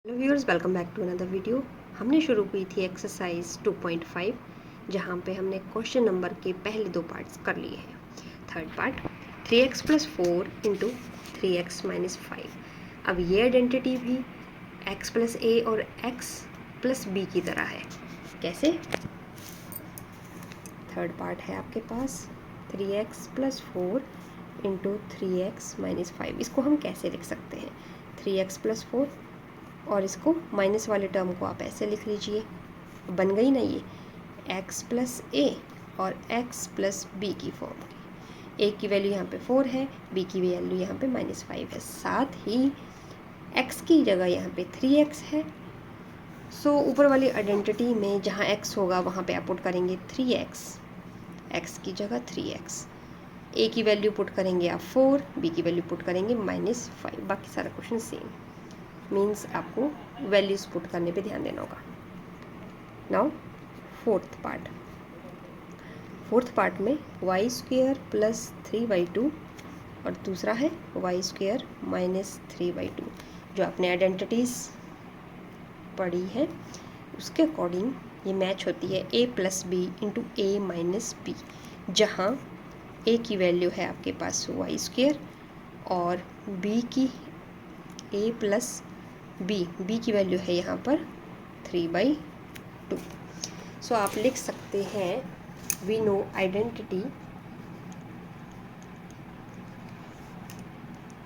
Hello viewers, welcome back to another video. हमने शुरू की थी एक्सरसाइज 2.5 जहाँ पे हमने क्वेश्चन नंबर के पहले दो पार्ट्स कर लिए हैं। Third part 3x + 4 × 3x - 5। अब ये आइडेंटिटी भी x + a और x + b की तरह है। कैसे? थर्ड पार्ट है आपके पास 3x + 4 × 3x - 5। इसको हम कैसे लिख सकते हैं? 3x + 4 और इसको माइनस वाले टर्म को आप ऐसे लिख लीजिए। बन गई ना ये x + a और x + b की फॉर्म की। a की वैल्यू यहाँ पे 4 है, b की वैल्यू यहाँ पे -5 है। साथ ही x की जगह यहाँ पे 3x है। सो ऊपर वाली आइडेंटिटी में जहाँ x होगा वहाँ पे आप पुट करेंगे 3x, x की जगह 3x। a की वैल्यू पुट करेंगे आप 4, b की वैल्यू पुट करेंगे -5। बाकी सारा क्वेश्चन सेम, मीन्स आपको वैल्यूज पुट करने पे ध्यान देना होगा। नाउ फोर्थ पार्ट में y² + 3y2 और दूसरा है y² - 3y2। जो आपने आइडेंटिटीज़ पढ़ी है उसके अकॉर्डिंग ये मैच होती है a + b × a - b, जहाँ a की वैल्यू है आपके पास y² और b की a + b की वैल्यू है यहाँ पर 3/2। सो आप लिख सकते हैं we know identity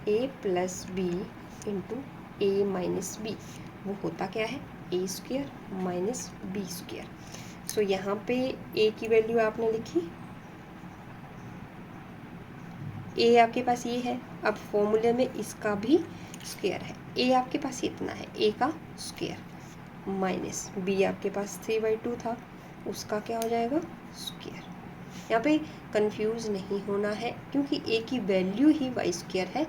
a + b × a - b। वो होता क्या है? a² - b²। सो यहाँ पे a की वैल्यू आपने लिखी, a आपके पास ये है। अब फॉर्मूले में इसका भी स्क्वायर है। a आपके पास इतना है, a का स्क्वायर माइनस b आपके पास 3/2 था, उसका क्या हो जाएगा? स्क्वायर। यहाँ पे कंफ्यूज नहीं होना है क्योंकि a की वैल्यू ही y² है,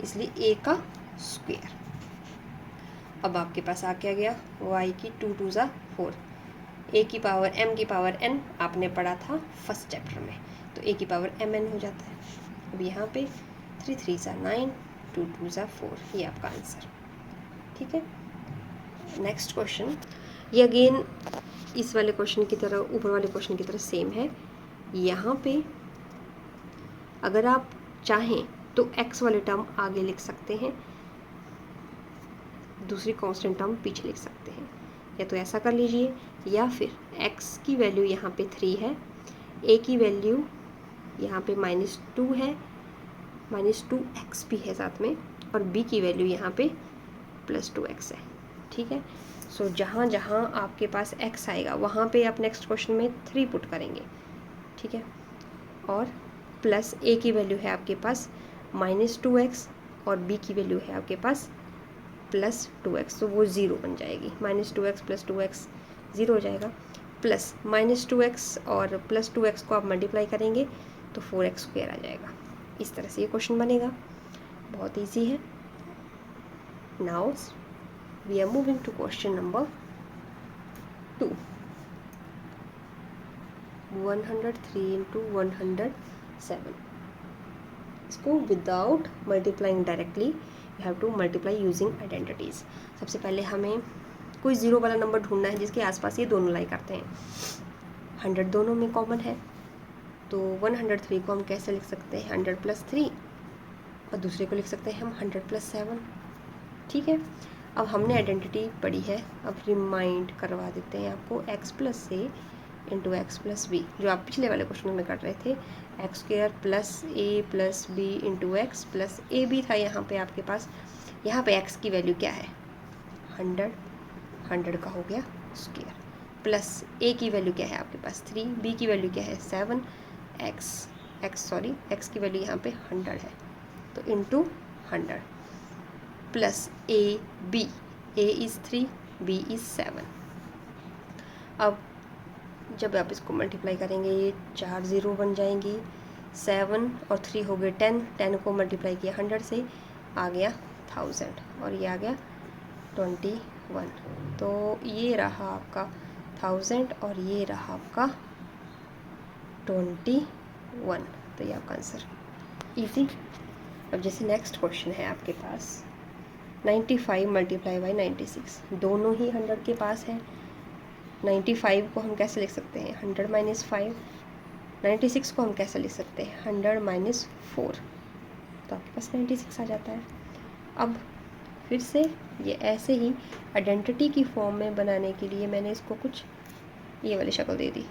इसलिए a का स्क्वायर। अब आपके पास आ क्या गया? y की 2 × 2 = 4। a की पावर m की पावर n आपने पढ़ा था फर्स्ट चैप्टर में, तो a की पावर mn हो जाता है। अब यहाँ पे 3 × 3 = 9, 2 × 2 = 4, ये आपका आंसर। ठीक है, नेक्स्ट क्वेश्चन। ये अगेन इस वाले क्वेश्चन की तरह, ऊपर वाले क्वेश्चन की तरह सेम है। यहाँ पे अगर आप चाहें तो x वाले टर्म आगे लिख सकते हैं, दूसरी कांस्टेंट टर्म पीछे लिख सकते हैं। या तो ऐसा कर लीजिए, या फिर x की वैल्यू यहाँ पे 3 है, a की वैल्यू यहाँ पे -2 है, -2x भी है साथ में, और b की वैल्यू यहाँ पे +2x है। ठीक है, सो जहाँ जहाँ आपके पास x आएगा वहाँ पे आप नेक्स्ट क्वेश्चन में 3 पुट करेंगे। ठीक है, और प्लस a की वैल्यू है आपके पास -2x और b की वैल्यू है आपके पास +2x, तो वो 0 बन जाएगी। -2x + 2x 0 हो जाएगा, प्लस -2x और +2x को आप मल्टीप्लाई करेंगे तो 4x² आ जाएगा। इस तरह से ये क्वेश्चन बनेगा, बहुत ईजी है। Now we are moving to question number 2। 103 × 107। इसको without multiplying directly you have to multiply using identities. सबसे पहले हमें कोई ज़ीरो वाला नंबर ढूंढना है जिसके आसपास ये दोनों लाई करते हैं। 100 दोनों में कॉमन है, तो 103 को हम कैसे लिख सकते हैं? 100 + 3, और दूसरे को लिख सकते हैं हम 100 + 7। ठीक है, अब हमने आइडेंटिटी पढ़ी है, अब रिमाइंड करवा देते हैं आपको। x + a × x + b, जो आप पिछले वाले क्वेश्चन में कर रहे थे। x² + a + b × x + a b था यहाँ पे आपके पास। यहाँ पे x की वैल्यू क्या है? 100, 100 का हो गया स्क्वायर, प्लस a की वैल्यू क्या है आपके पास? 3, b की वैल्यू क्या है? 7, x की वैल्यू यहाँ पे 100 है, तो into 100 plus a is 3, b is 7। अब जब आप इसको मल्टीप्लाई करेंगे ये 4 0 बन जाएंगी। 7 और 3 हो गए 10, 10 को मल्टीप्लाई किया 100 से, आ गया 1000, और ये आ गया 21। तो ये रहा आपका 1000 और ये रहा आपका 21, तो ये आपका आंसर। इजी। अब जैसे नेक्स्ट क्वेश्चन है आपके पास 95 मल्टीप्लाई बाई 96, दोनों ही 100 के पास है। 95 को हम कैसे लिख सकते हैं, 100 माइनस 5। 96 को हम कैसे लिख सकते हैं, 100 माइनस 4, तो आपके पास 96 आ जाता है। अब फिर से ये ऐसे ही आइडेंटिटी की फॉर्म में बनाने के लिए मैंने इसको कुछ ये वाली शक्ल दे दी,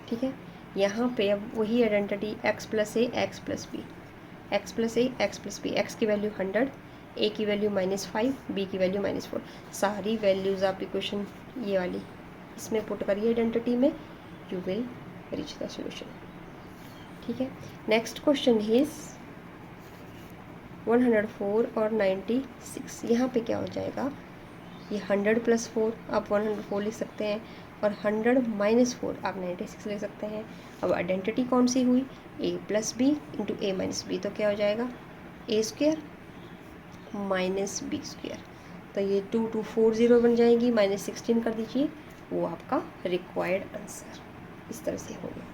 ठीक है। यहाँ पे अब वही identity x plus A X plus B, X plus A X plus B, X की वैल्यू 100, ए की वैल्यू -5, बी की वैल्यू -4, सारी वैल्यूज़ आप इक्वेशन ये वाली इसमें पुट करिए आइडेंटिटी में, you will reach the solution, ठीक है। नेक्स्ट क्वेश्चन इज 104 और 96, यहाँ पे क्या हो जाएगा, ये 100 प्लस 4 आप 104 लिख सकते हैं, और 100 माइनस 4 आप 96 लिख सकते हैं। अब आइडेंटिटी कौन सी हुई, a plus B into A minus B, तो क्या हो जाएगा a square minus B square, तो ये 2240 बन जाएगी, -16 कर दीजिए, वो आपका रिक्वायर्ड आंसर इस तरह से होगा।